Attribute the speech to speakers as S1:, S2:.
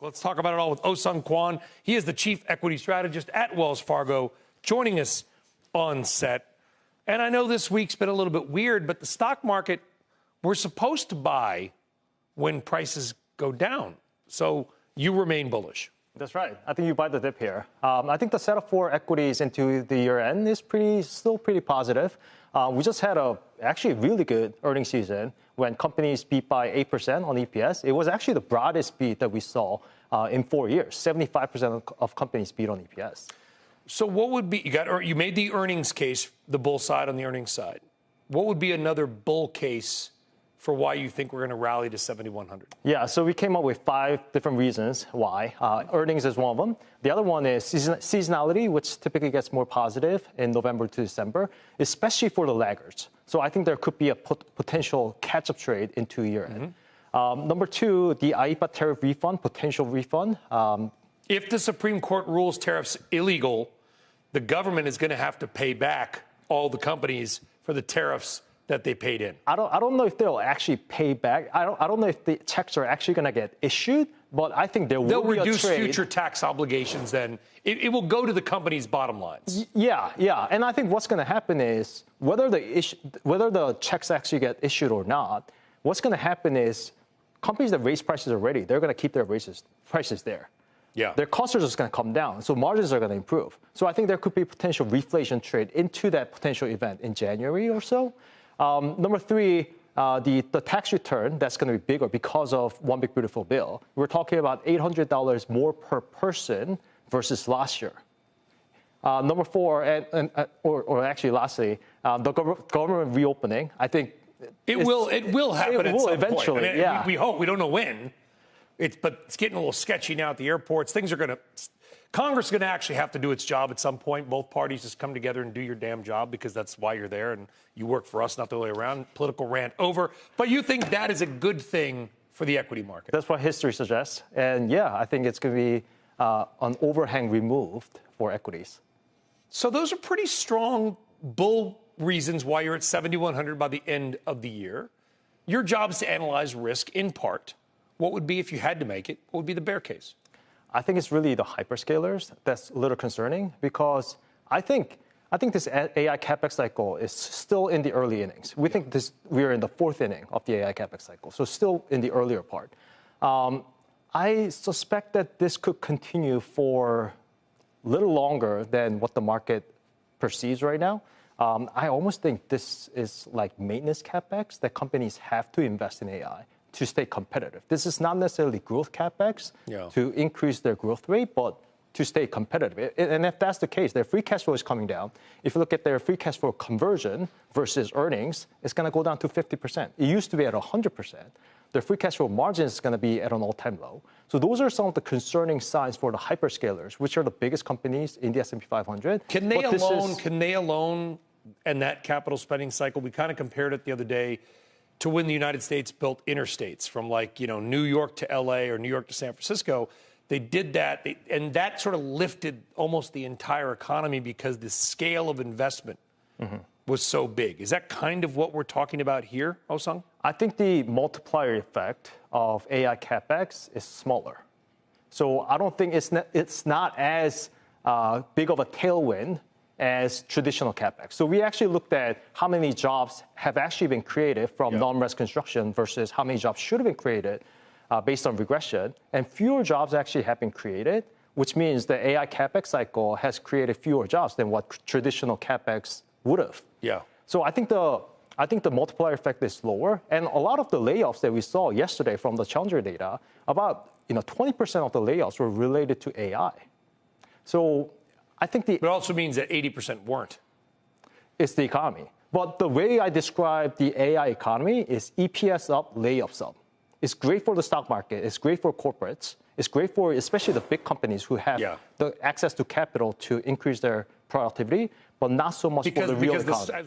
S1: Let's talk about it all with Ohsung Kwon. He is the chief equity strategist at Wells Fargo, joining us on set. And I know this week's been a little bit weird, but the stock market, we're supposed to buy when prices go down. So you remain bullish.
S2: That's right. I think you buy the dip here. I think the setup for equities into the year end is still pretty positive. We just had actually really good earnings season when companies beat by 8% on EPS. It was actually the broadest beat that we saw in 4 years. 75% of companies beat on EPS.
S1: So what would be, you made the earnings case, the bull side on the earnings side. What would be another bull case for why you think we're going to rally to 7,100?
S2: Yeah, so we came up with 5 different reasons why. Earnings is one of them. The other one is seasonality, which typically gets more positive in November to December, especially for the laggards. So I think there could be a potential catch-up trade into year-end. Number 2, the IEEPA tariff refund, potential refund.
S1: If the Supreme Court rules tariffs illegal, the government is going to have to pay back all the companies for the tariffs that they paid in.
S2: I don't know if they'll actually pay back. I don't know if the checks are actually going to get issued, but I think there will be a trade.
S1: They'll reduce future tax obligations then. It will go to the company's bottom lines.
S2: Yeah. And I think what's going to happen is whether the checks actually get issued or not, what's going to happen is companies that raise prices already, they're going to keep their prices there.
S1: Yeah.
S2: Their costs are just going to come down, so margins are going to improve. So I think there could be potential reflation trade into that potential event in January or so. Number 3, the tax return, that's going to be bigger because of One Big Beautiful Bill. We're talking about $800 more per person versus last year. Number 4, or actually lastly, the government reopening. I think
S1: it will happen at some
S2: eventually.
S1: Point. I mean,
S2: yeah.
S1: We hope. We don't know when. But it's getting a little sketchy now at the airports. Congress is going to actually have to do its job at some point. Both parties just come together and do your damn job because that's why you're there and you work for us, not the other way around. Political rant over. But you think that is a good thing for the equity market?
S2: That's what history suggests. And yeah, I think it's going to be an overhang removed for equities.
S1: So those are pretty strong bull reasons why you're at 7,100 by the end of the year. Your job is to analyze risk in part. What would be, if you had to make it, what would be the bear case?
S2: I think it's really the hyperscalers that's a little concerning because I think this AI CapEx cycle is still in the early innings. We think we're in the 4th inning of the AI CapEx cycle, so still in the earlier part. I suspect that this could continue for a little longer than what the market perceives right now. I almost think this is like maintenance CapEx that companies have to invest in AI to stay competitive. This is not necessarily growth CapEx to increase their growth rate, but to stay competitive. And if that's the case, their free cash flow is coming down. If you look at their free cash flow conversion versus earnings, it's going to go down to 50%. It used to be at 100%. Their free cash flow margin is going to be at an all-time low. So those are some of the concerning signs for the hyperscalers, which are the biggest companies in the S&P 500.
S1: Can they alone, and that capital spending cycle, we kind of compared it the other day to when the United States built interstates from New York to LA or New York to San Francisco. They did that, and that sort of lifted almost the entire economy because the scale of investment was so big. Is that kind of what we're talking about here, Ohsung?
S2: I think the multiplier effect of AI CapEx is smaller. So I don't think it's not as big of a tailwind as traditional CapEx. So we actually looked at how many jobs have actually been created from non-res construction versus how many jobs should have been created based on regression. And fewer jobs actually have been created, which means the AI CapEx cycle has created fewer jobs than what traditional CapEx would have.
S1: Yeah.
S2: So I think the multiplier effect is lower. And a lot of the layoffs that we saw yesterday from the Challenger data, about 20% of the layoffs were related to AI. So I think it
S1: also means that 80% weren't.
S2: It's the economy. But the way I describe the AI economy is EPS up, layoffs up. It's great for the stock market. It's great for corporates. It's great for especially the big companies who have the access to capital to increase their productivity, but not so much for the real economy.